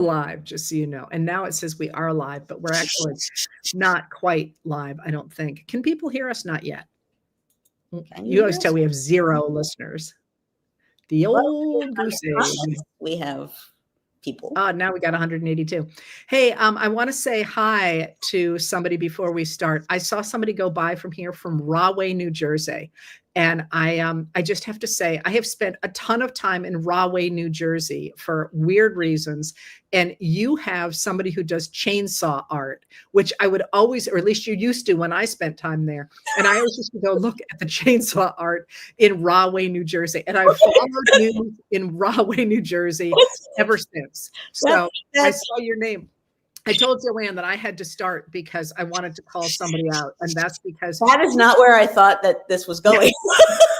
live, just so you know. And now it says we are live, but we're actually not quite live, I don't think. Can people hear us? Not yet. You always tell we have 0 listeners. The old goose egg. We have people. Now we got 182. Hey, I want to say hi to somebody before we start. I saw somebody go by from here from Rahway, New Jersey. And I just have to say, I have spent a ton of time in Rahway, New Jersey for weird reasons. And you have somebody who does chainsaw art, which I would always, or at least you used to when I spent time there. And I always used to go look at the chainsaw art in Rahway, New Jersey. And I've followed you in Rahway, New Jersey ever since. So I saw your name. I told Joanne that I had to start because I wanted to call somebody out. And that's because that is not where I thought that this was going.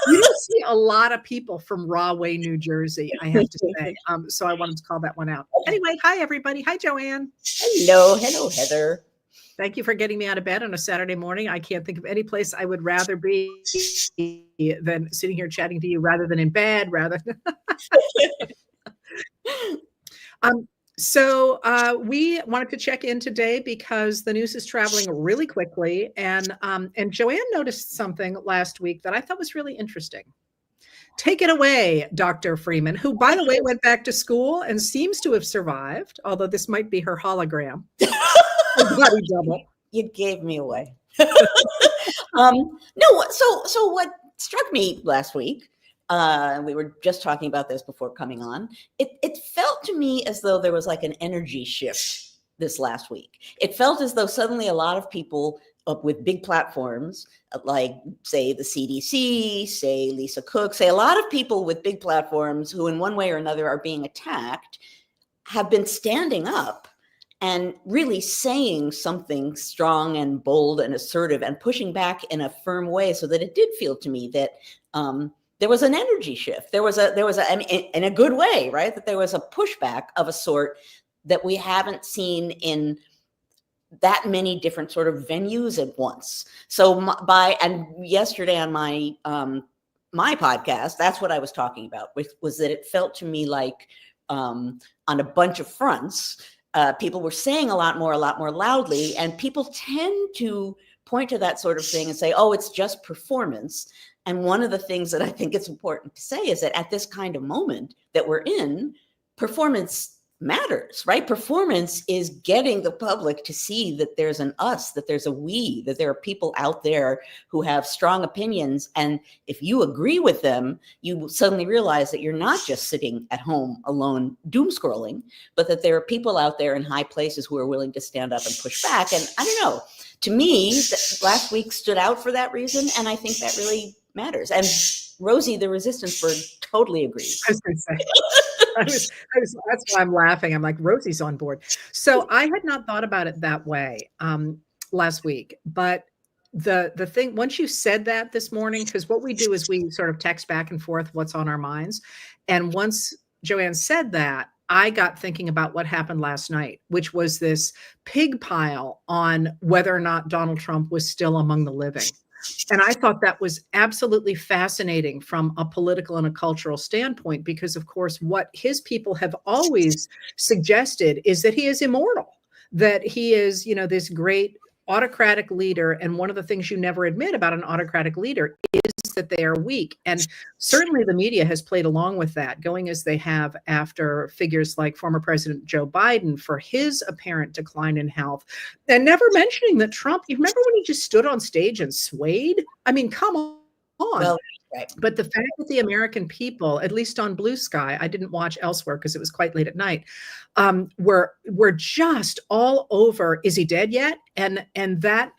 You don't see a lot of people from Rahway, New Jersey, I have to say. So I wanted to call that one out. Anyway, hi, everybody. Hi, Joanne. Hello, Heather. Thank you for getting me out of bed on a Saturday morning. I can't think of any place I would rather be than sitting here chatting to you rather than in bed, So we wanted to check in today because the news is traveling really quickly. And Joanne noticed something last week that I thought was really interesting. Take it away, Dr. Freeman, who, by the way, went back to school and seems to have survived, although this might be her hologram. Bloody double. You gave me away. No, so what struck me last week, we were just talking about this before coming on. It felt to me as though there was like an energy shift this last week. It felt as though suddenly a lot of people with big platforms, like say the CDC, say Lisa Cook, say a lot of people with big platforms who in one way or another are being attacked, have been standing up and really saying something strong and bold and assertive and pushing back in a firm way, so that it did feel to me that there was an energy shift. There was a, in a good way, right? That there was a pushback of a sort that we haven't seen in that many different sort of venues at once. So and yesterday on my my podcast, that's what I was talking about, was that it felt to me like on a bunch of fronts, people were saying a lot more loudly, and people tend to point to that sort of thing and say, oh, it's just performance. And one of the things that I think it's important to say is that at this kind of moment that we're in, performance matters, right? Performance is getting the public to see that there's an us, that there's a we, that there are people out there who have strong opinions. And if you agree with them, you suddenly realize that you're not just sitting at home alone doom scrolling, but that there are people out there in high places who are willing to stand up and push back. And I don't know, to me, last week stood out for that reason. And I think that really matters. And Rosie, the Resistance Bird, totally agrees. I was going to say. That's why I'm laughing. I'm like, Rosie's on board. So I had not thought about it that way last week. But the thing, once you said that this morning, because what we do is we sort of text back and forth what's on our minds. And once Joanne said that, I got thinking about what happened last night, which was this pig pile on whether or not Donald Trump was still among the living. And I thought that was absolutely fascinating from a political and a cultural standpoint, because, of course, what his people have always suggested is that he is immortal, that he is, this great autocratic leader. And one of the things you never admit about an autocratic leader is that they are weak. And certainly the media has played along with that, going as they have after figures like former President Joe Biden for his apparent decline in health, and never mentioning that Trump, you remember when he just stood on stage and swayed? I mean, come on. Well, right. But the fact that the American people, at least on Blue Sky, I didn't watch elsewhere because it was quite late at night, were just all over, is he dead yet? And that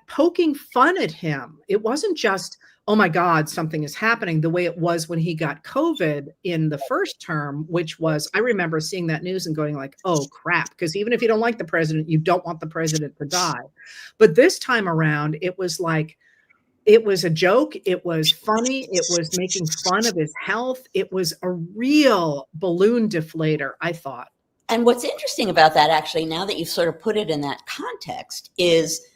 poking fun at him, it wasn't just, oh my God, something is happening, the way it was when he got COVID in the first term, which was, I remember seeing that news and going like, oh crap, because even if you don't like the president, you don't want the president to die. But this time around, it was like, it was a joke. It was funny. It was making fun of his health. It was a real balloon deflator, I thought. And what's interesting about that, actually, now that you've sort of put it in that context, is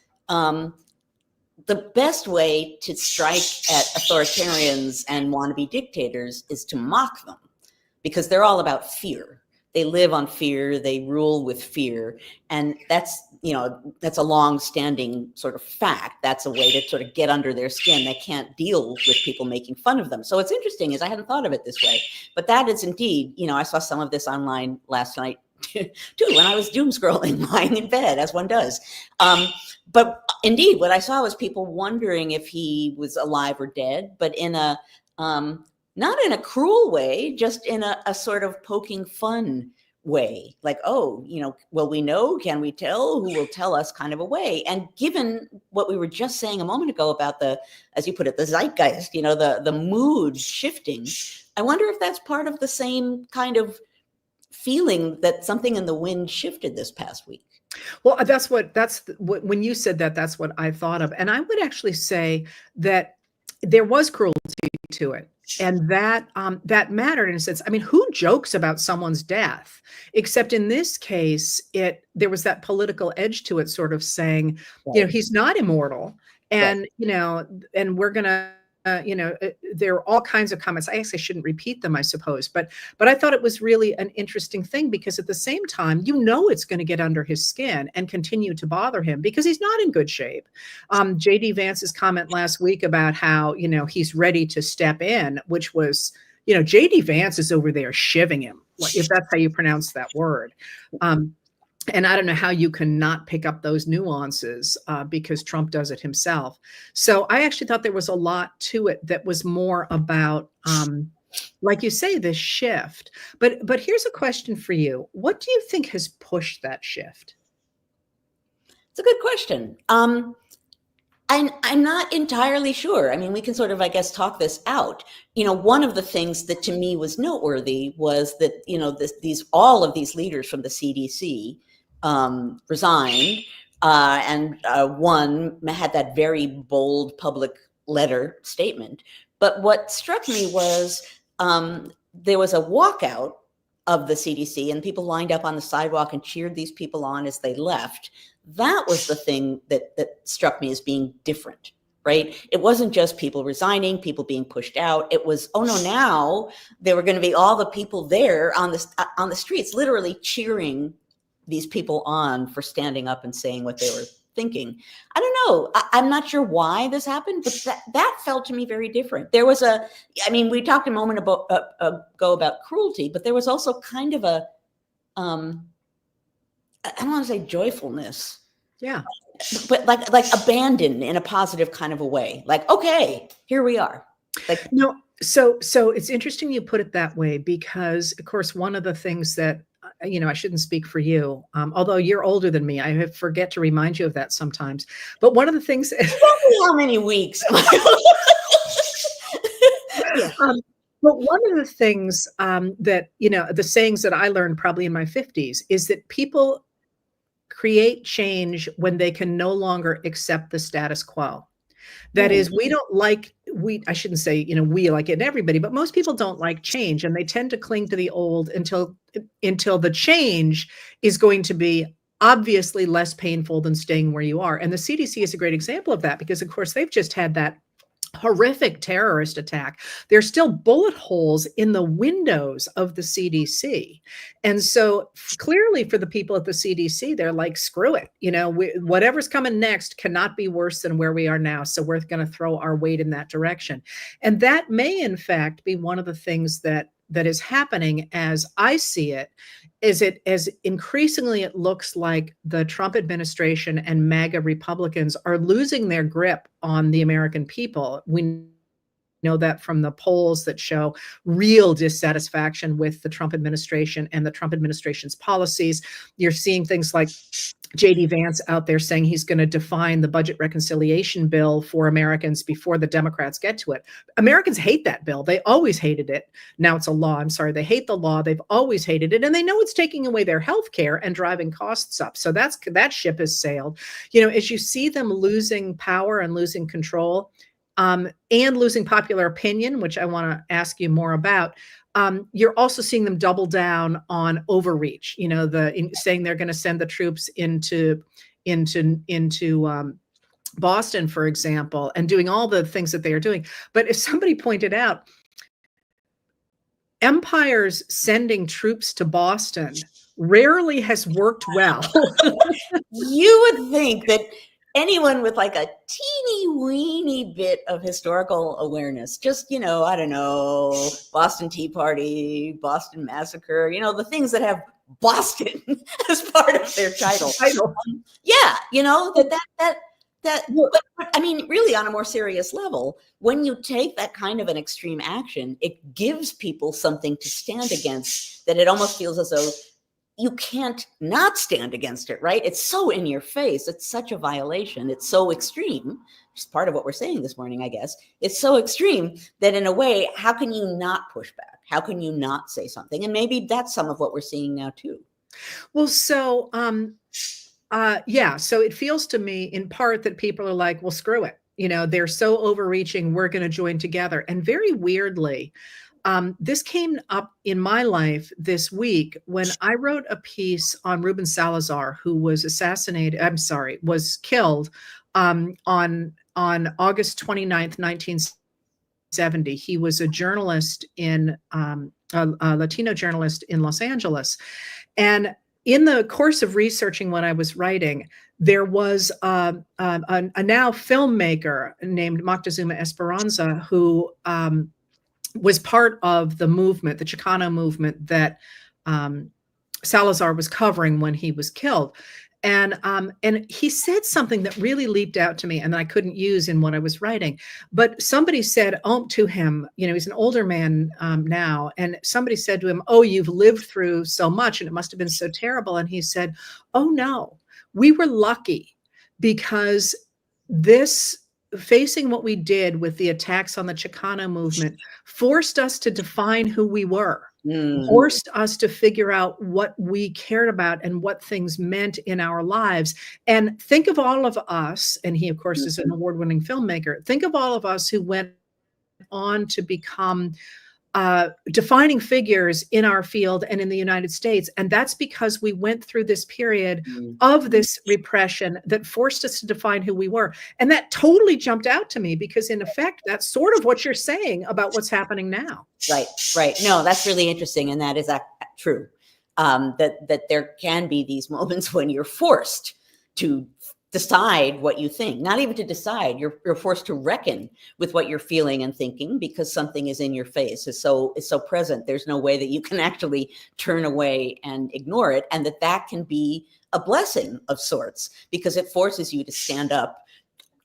the best way to strike at authoritarians and wannabe dictators is to mock them, because they're all about fear. they live on fear, they rule with fear. And that's, that's a long-standing sort of fact. That's a way to sort of get under their skin. They can't deal with people making fun of them. So it's interesting, is I hadn't thought of it this way, but that is indeed, I saw some of this online last night too, when I was doom scrolling, lying in bed, as one does. But indeed, what I saw was people wondering if he was alive or dead, but in a, not in a cruel way, just in a sort of poking fun way. Like, oh, will we know? Can we tell? Who will tell us, kind of a way? And given what we were just saying a moment ago about the, as you put it, the zeitgeist, the mood shifting, I wonder if that's part of the same kind of feeling that something in the wind shifted this past week. Well, when you said that, that's what I thought of. And I would actually say that there was cruelty to it. And that mattered in a sense. I mean, who jokes about someone's death? Except in this case, there was that political edge to it, sort of saying, Right. he's not immortal. And, Right. And we're going to, there are all kinds of comments. I guess I shouldn't repeat them, I suppose, but I thought it was really an interesting thing, because at the same time, it's going to get under his skin and continue to bother him because he's not in good shape. JD Vance's comment last week about how, he's ready to step in, which was, JD Vance is over there shivving him, if that's how you pronounce that word. And I don't know how you can not pick up those nuances because Trump does it himself. So I actually thought there was a lot to it that was more about, like you say, this shift. But here's a question for you. What do you think has pushed that shift? It's a good question. I'm not entirely sure. I mean, we can sort of, I guess, talk this out. One of the things that to me was noteworthy was that, all of these leaders from the CDC resigned, and one had that very bold public letter statement. But what struck me was there was a walkout of the CDC, and people lined up on the sidewalk and cheered these people on as they left. That was the thing that struck me as being different, right? It wasn't just people resigning, people being pushed out. It was, oh no, now there were going to be all the people there on the streets, literally cheering these people on for standing up and saying what they were thinking. I don't know. I'm not sure why this happened, but that felt to me very different. There was we talked a moment ago about cruelty, but there was also kind of a, I don't want to say joyfulness. Yeah. But like abandon in a positive kind of a way. Like, okay, here we are. Like, no. So it's interesting you put it that way, because of course, one of the things that, I shouldn't speak for you, although you're older than me. I forget to remind you of that sometimes. But one of the things, how many weeks? Yeah. But one of the things that, the sayings that I learned probably in my 50s is that people create change when they can no longer accept the status quo. That is, I shouldn't say, we like it in everybody, but most people don't like change, and they tend to cling to the old until the change is going to be obviously less painful than staying where you are. And the CDC is a great example of that, because of course they've just had that horrific terrorist attack. There's still bullet holes in the windows of the CDC. And so clearly for the people at the CDC, they're like, screw it. Whatever's coming next cannot be worse than where we are now. So we're going to throw our weight in that direction. And that may, in fact, be one of the things that is happening as I see it, as increasingly it looks like the Trump administration and MAGA Republicans are losing their grip on the American people. We know that from the polls that show real dissatisfaction with the Trump administration and the Trump administration's policies. You're seeing things like JD Vance out there saying he's going to define the budget reconciliation bill for Americans before the Democrats get to it. Americans hate that bill. They always hated it. Now it's a law. I'm sorry. They hate the law. They've always hated it. And they know it's taking away their health care and driving costs up. So that ship has sailed. As you see them losing power and losing control, and losing popular opinion, which I want to ask you more about, you're also seeing them double down on overreach, saying they're going to send the troops into Boston, for example, and doing all the things that they are doing. But if somebody pointed out, empires sending troops to Boston rarely has worked well. You would think that anyone with like a teeny weeny bit of historical awareness, just, I don't know, Boston Tea Party, Boston Massacre, the things that have Boston as part of their title. Yeah, but I mean, really, on a more serious level, when you take that kind of an extreme action, it gives people something to stand against that it almost feels as though you can't not stand against it, right? It's so in your face. It's such a violation. It's so extreme. It's part of what we're saying this morning, I guess. It's so extreme that in a way, how can you not push back? How can you not say something? And maybe that's some of what we're seeing now too. Well, so yeah, so it feels to me in part that people are like, well, screw it. They're so overreaching. We're going to join together. And very weirdly, this came up in my life this week when I wrote a piece on Ruben Salazar, who was was killed on August 29th, 1970. He was a journalist a Latino journalist in Los Angeles. And in the course of researching what I was writing, there was a now filmmaker named Moctezuma Esperanza who was part of the movement, the Chicano movement that Salazar was covering when he was killed. And he said something that really leaped out to me and that I couldn't use in what I was writing. But somebody said to him, he's an older man now, and somebody said to him, "Oh, you've lived through so much and it must have been so terrible." And he said, "Oh, no, we were lucky because facing what we did with the attacks on the Chicano movement forced us to define who we were." Forced us to figure out what we cared about and what things meant in our lives. And think of all of us, and he, of course, is an award-winning filmmaker. Think of all of us who went on to become defining figures in our field and in the United States. And that's because we went through this period of this repression that forced us to define who we were. And that totally jumped out to me because, in effect, that's sort of what you're saying about what's happening now. Right. No, that's really interesting. And that is true. That there can be these moments when you're forced to decide what you think, not even to decide, you're forced to reckon with what you're feeling and thinking because something is in your face, is so present. There's no way that you can actually turn away and ignore it. And that can be a blessing of sorts because it forces you to stand up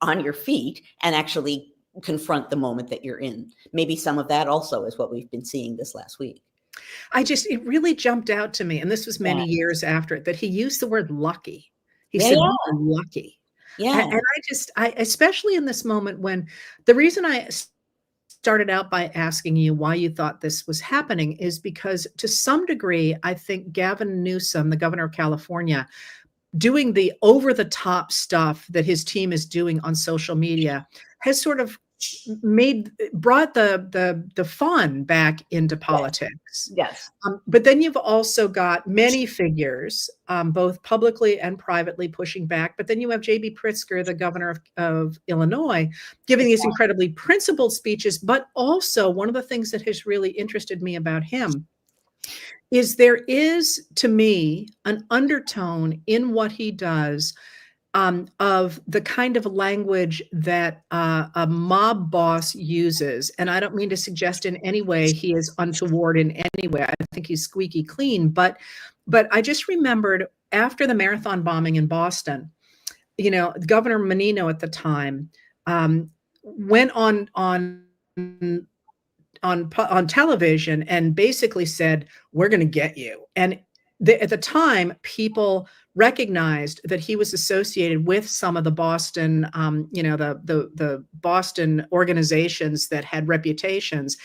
on your feet and actually confront the moment that you're in. Maybe some of that also is what we've been seeing this last week. It really jumped out to me, and this was many years after it, that he used the word lucky. He Yeah, said, yeah. "We were lucky." Yeah. And especially in this moment when the reason I started out by asking you why you thought this was happening is because to some degree, I think Gavin Newsom, the governor of California, doing the over the top stuff that his team is doing on social media has sort of brought the fun back into politics. Yes. But then you've also got many figures, both publicly and privately, pushing back. But then you have J.B. Pritzker, the governor of Illinois, giving these incredibly principled speeches. But also, one of the things that has really interested me about him is there is, to me, an undertone in what he does of the kind of language that a mob boss uses. And I don't mean to suggest in any way he is untoward in any way. I think he's squeaky clean. But I just remembered after the marathon bombing in Boston, Governor Menino at the time went on television and basically said, "We're going to get you." And at the time, people recognized that he was associated with some of the Boston, the Boston organizations that had reputations.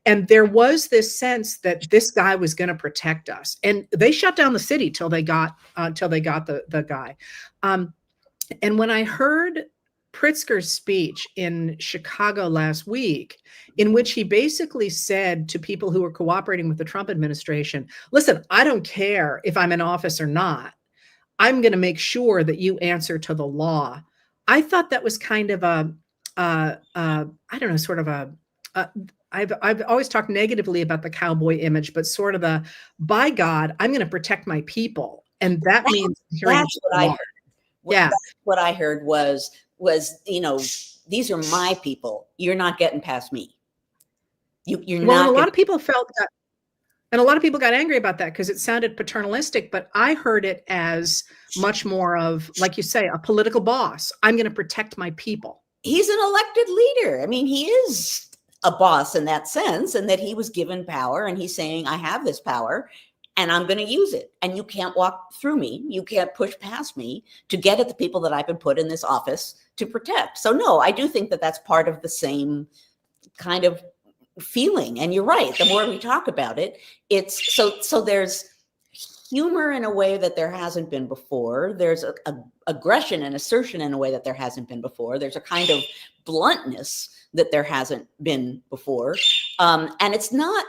And there was this sense that this guy was going to protect us. And they shut down the city till they got the guy. And when I heard Pritzker's speech in Chicago last week, in which he basically said to people who were cooperating with the Trump administration, "Listen, I don't care if I'm in office or not. I'm going to make sure that you answer to the law." I thought that was kind of I don't know, sort of I've always talked negatively about the cowboy image, but sort of the, by God, I'm going to protect my people, and that That, means hearing that's what I law. heard. Yeah. That's what I heard was these are my people. You're not getting past me. You're Well, and a not lot going of people felt that, and a lot of people got angry about that because it sounded paternalistic, but I heard it as much more of, like you say, a political boss. I'm going to protect my people. he's an elected leader. I mean, he is a boss in that sense, and that he was given power, and he's saying, I have this power and I'm going to use it. And you can't walk through me. You can't push past me to get at the people that I've been put in this office to protect. So, no, I do think that that's part of the same kind of feeling. And you're right. The more we talk about it, it's so there's humor in a way that there hasn't been before. There's a aggression and assertion in a way that there hasn't been before. There's a kind of bluntness that there hasn't been before. And it's not,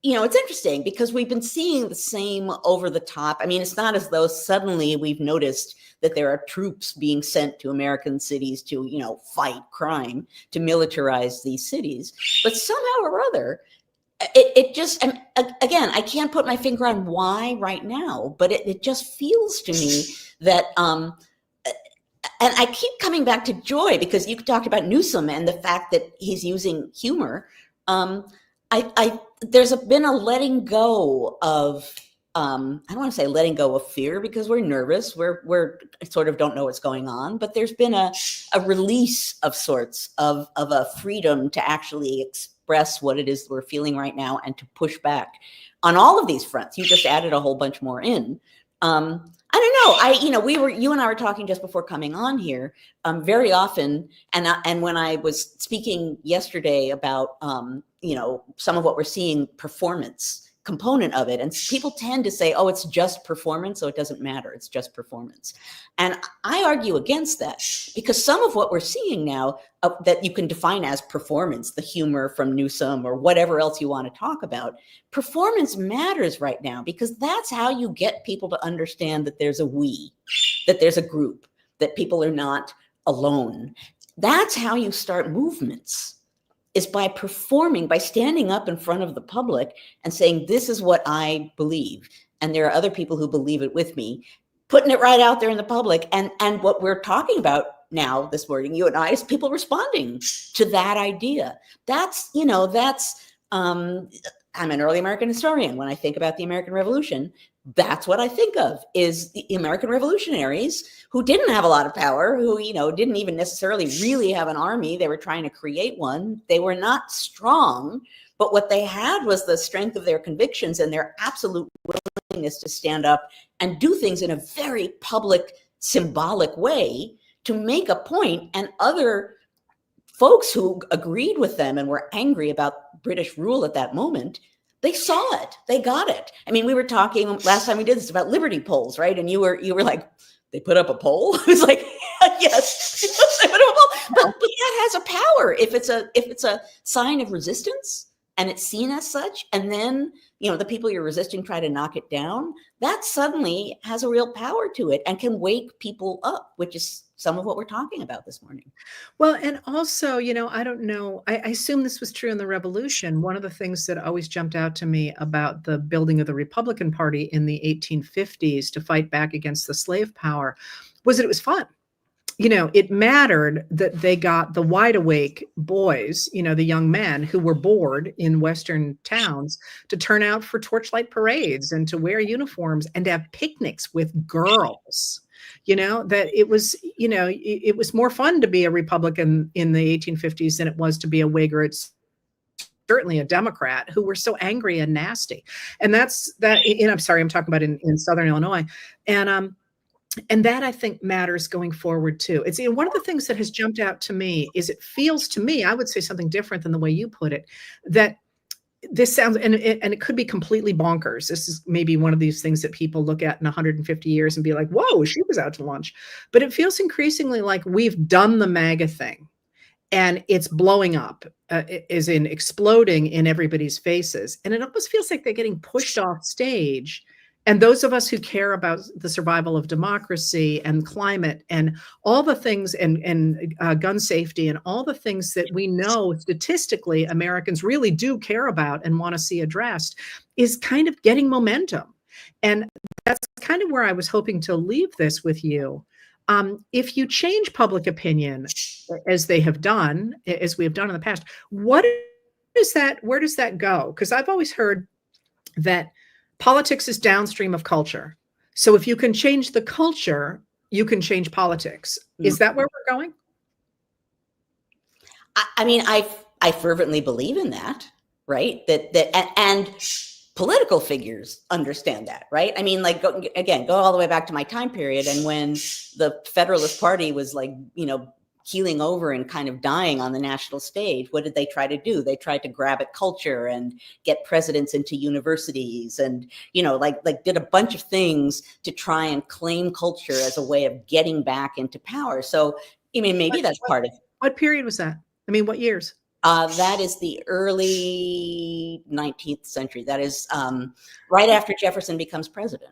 it's interesting because we've been seeing the same over the top. I mean, it's not as though suddenly we've noticed that there are troops being sent to American cities to, fight crime, to militarize these cities. But somehow or other, it just, and again, I can't put my finger on why right now, but it just feels to me that, and I keep coming back to Joy because you talked about Newsom and the fact that he's using humor. There's been a letting go of, I don't want to say letting go of fear because we're nervous. We're sort of don't know what's going on, but there's been a release of sorts of a freedom to actually express what it is we're feeling right now and to push back on all of these fronts. You just added a whole bunch more in. I don't know. You and I were talking just before coming on here, very often. And when I was speaking yesterday about, some of what we're seeing, performance component of it, and people tend to say, oh, it's just performance, so it doesn't matter, it's just performance. And I argue against that because some of what we're seeing now that you can define as performance, the humor from Newsom or whatever else you want to talk about, performance matters right now because that's how you get people to understand that there's a we, that there's a group, that people are not alone. That's how you start movements, is by performing, by standing up in front of the public and saying, this is what I believe. And there are other people who believe it with me, putting it right out there in the public. And what we're talking about now this morning, you and I, is people responding to that idea. I'm an early American historian. When I think about the American Revolution, that's what I think of, is the American revolutionaries who didn't have a lot of power, who, didn't even necessarily really have an army. They were trying to create one. They were not strong, but what they had was the strength of their convictions and their absolute willingness to stand up and do things in a very public, symbolic way to make a point. And other folks who agreed with them and were angry about British rule at that moment, they saw it, they got it. I mean, we were talking last time we did this about Liberty polls, right? And you were like, they put up a poll? I was like, yes, they put up a poll. But that has a power if it's a sign of resistance and it's seen as such. And then, the people you're resisting try to knock it down. That suddenly has a real power to it and can wake people up, which is some of what we're talking about this morning. Well, and also, I don't know, I assume this was true in the Revolution. One of the things that always jumped out to me about the building of the Republican Party in the 1850s to fight back against the slave power was that it was fun. It mattered that they got the wide awake boys, the young men who were bored in Western towns, to turn out for torchlight parades and to wear uniforms and to have picnics with girls. That it was more fun to be a Republican in the 1850s than it was to be a Whig, or it's certainly a Democrat, who were so angry and nasty. And that's that. And I'm sorry, I'm talking about in Southern Illinois. And that, I think, matters going forward too. It's one of the things that has jumped out to me is it feels to me, I would say something different than the way you put it, that this sounds, and it could be completely bonkers. This is maybe one of these things that people look at in 150 years and be like, whoa, she was out to lunch. But it feels increasingly like we've done the MAGA thing and it's blowing up, is in exploding in everybody's faces. And it almost feels like they're getting pushed off stage And those of us who care about the survival of democracy and climate and all the things and gun safety and all the things that we know statistically Americans really do care about and want to see addressed is kind of getting momentum. And that's kind of where I was hoping to leave this with you. If you change public opinion, as they have done, as we have done in the past, what is that? Where does that go? Because I've always heard that politics is downstream of culture. So if you can change the culture, you can change politics. Is that where we're going? I mean, I fervently believe in that, right? And political figures understand that, right? I mean, like, go all the way back to my time period, and when the Federalist Party was like, keeling over and kind of dying on the national stage, what did they try to do? They tried to grab at culture and get presidents into universities, and like did a bunch of things to try and claim culture as a way of getting back into power. So, I mean, maybe that's part of. What period was that? I mean, what years? That is the early 19th century. That is right after Jefferson becomes president.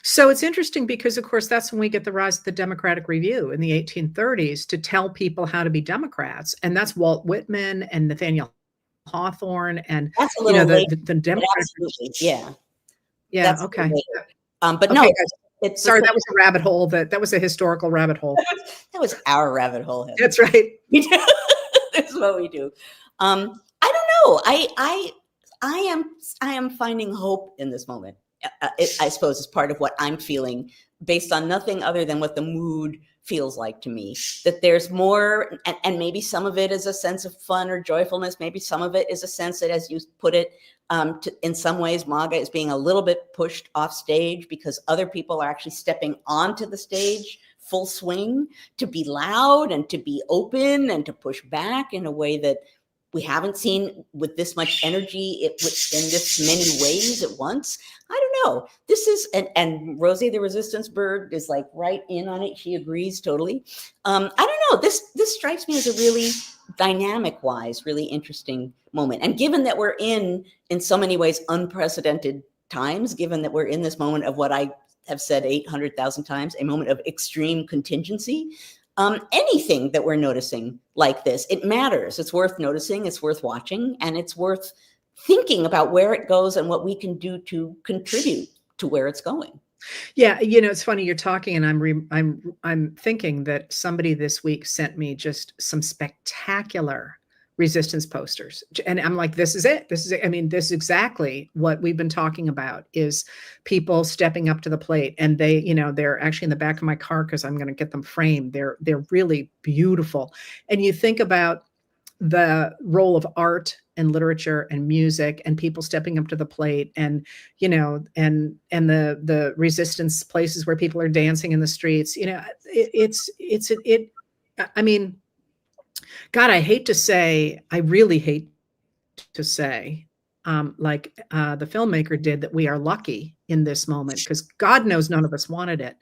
So it's interesting because, of course, that's when we get the rise of the Democratic Review in the 1830s to tell people how to be Democrats. And that's Walt Whitman and Nathaniel Hawthorne and that's a little late, the Democratic. Yeah. Yeah. That's okay. But okay, no, guys. Sorry, that was a rabbit hole. That was a historical rabbit hole. That was our rabbit hole. Heather. That's right. That's what we do. I don't know. I am finding hope in this moment. I suppose is part of what I'm feeling, based on nothing other than what the mood feels like to me. That there's more, and maybe some of it is a sense of fun or joyfulness. Maybe some of it is a sense that, as you put it, in some ways, MAGA is being a little bit pushed off stage because other people are actually stepping onto the stage full swing to be loud and to be open and to push back in a way that we haven't seen with this much energy in this many ways at once. I don't know. This is, and Rosie, the resistance bird, is like right in on it. She agrees totally. I don't know. This strikes me as a really dynamic wise, really interesting moment. And given that we're in so many ways, unprecedented times, given that we're in this moment of what I have said 800,000 times, a moment of extreme contingency, anything that we're noticing like this, it matters. It's worth noticing, it's worth watching, and it's worth thinking about where it goes and what we can do to contribute to where it's going. Yeah, it's funny you're talking, and I'm thinking that somebody this week sent me just some spectacular resistance posters, and I'm like, this is it. I mean, this is exactly what we've been talking about, is people stepping up to the plate. And they, they're actually in the back of my car because I'm going to get them framed. They're really beautiful. And you think about the role of art and literature and music and people stepping up to the plate, and and the resistance places where people are dancing in the streets. I mean, God, I really hate to say, like the filmmaker did, that we are lucky in this moment, because God knows none of us wanted it.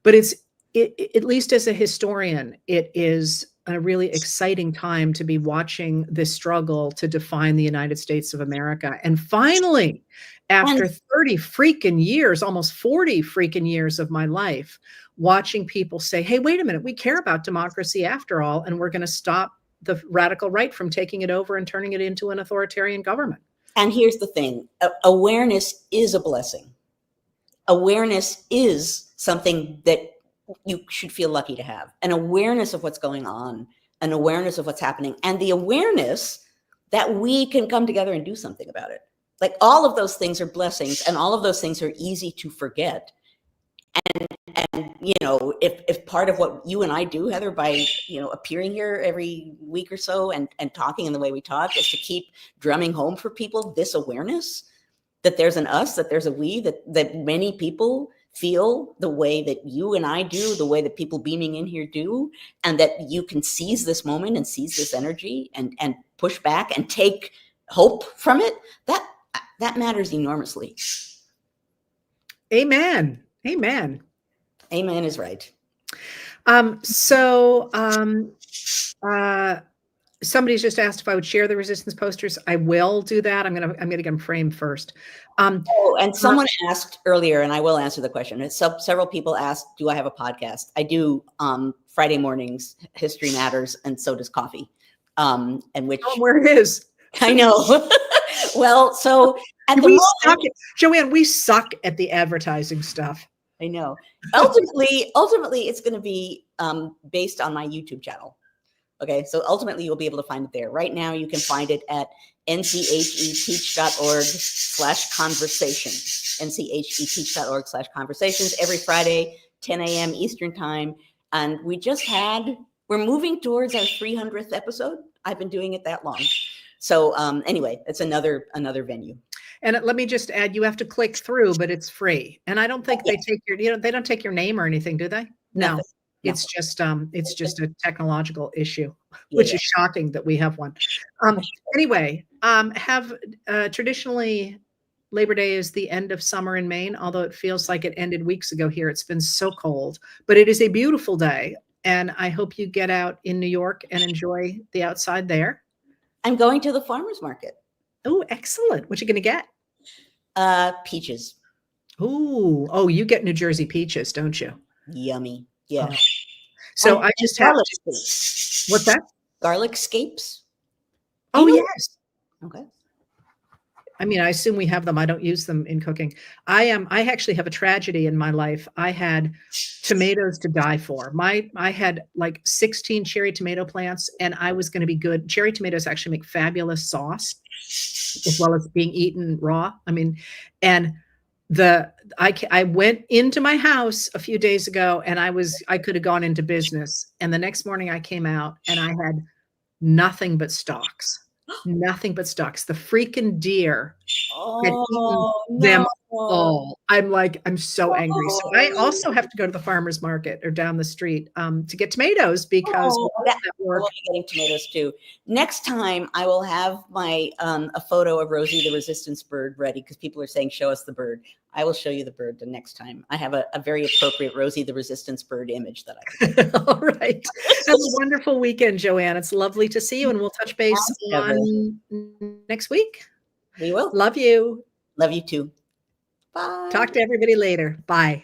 But at least as a historian, it is a really exciting time to be watching this struggle to define the United States of America. And finally, after 30 freaking years, almost 40 freaking years of my life, watching people say, hey, wait a minute, we care about democracy after all, and we're going to stop the radical right from taking it over and turning it into an authoritarian government. And here's the thing, awareness is a blessing. Awareness is something that you should feel lucky to have. An awareness of what's going on, an awareness of what's happening, and the awareness that we can come together and do something about it. Like, all of those things are blessings, and all of those things are easy to forget. And if part of what you and I do, Heather, by appearing here every week or so and talking in the way we talk, is to keep drumming home for people this awareness that there's an us, that there's a we, that many people feel the way that you and I do, the way that people beaming in here do, and that you can seize this moment and seize this energy and push back and take hope from it. That matters enormously. Amen. Amen. Amen is right. Somebody's just asked if I would share the resistance posters. I will do that. I'm gonna get them framed first. Oh, and someone asked earlier, and I will answer the question. Several people asked, "Do I have a podcast?" I do. Friday mornings, History Matters, and so does Coffee. And which where it is. I know. Well, so at the we moment, Joanne, we suck at the advertising stuff. I know. Ultimately, it's going to be based on my YouTube channel. Okay, so ultimately you'll be able to find it there. Right now, you can find it at ncheteach.org/conversation. ncheteach.org/conversations every Friday, 10 a.m. Eastern time. And we're moving towards our 300th episode. I've been doing it that long. So anyway, it's another venue. And let me just add, you have to click through, but it's free. And I don't think they take they don't take your name or anything, do they? No. It's just a technological issue, which is shocking that we have one. Anyway, traditionally Labor Day is the end of summer in Maine, although it feels like it ended weeks ago here. It's been so cold, but it is a beautiful day. And I hope you get out in New York and enjoy the outside there. I'm going to the farmer's market. Oh, excellent. What you going to get? Peaches. Ooh. Oh, you get New Jersey peaches, don't you? Yummy. Yeah. So I just have to. What's that? Garlic scapes. Oh, yes. Okay. I mean, I assume we have them. I don't use them in cooking. I actually have a tragedy in my life. I had tomatoes to die for. I had like 16 cherry tomato plants, and I was going to be good. Cherry tomatoes actually make fabulous sauce, as well as being eaten raw. I mean, and I went into my house a few days ago, and I could have gone into business. And the next morning I came out and I had nothing but stalks. Nothing but stalks. The freaking deer had eaten them all. I'm so angry. So I also have to go to the farmer's market or down the street to get tomatoes because we'll be getting tomatoes too. Next time I will have my a photo of Rosie the resistance bird ready, because people are saying, show us the bird. I will show you the bird the next time. I have a very appropriate Rosie the resistance bird image that I can. All right. Have a wonderful weekend, Joanne. It's lovely to see you, and we'll touch base on next week. We will. Love you. Love you too. Bye. Talk to everybody later. Bye.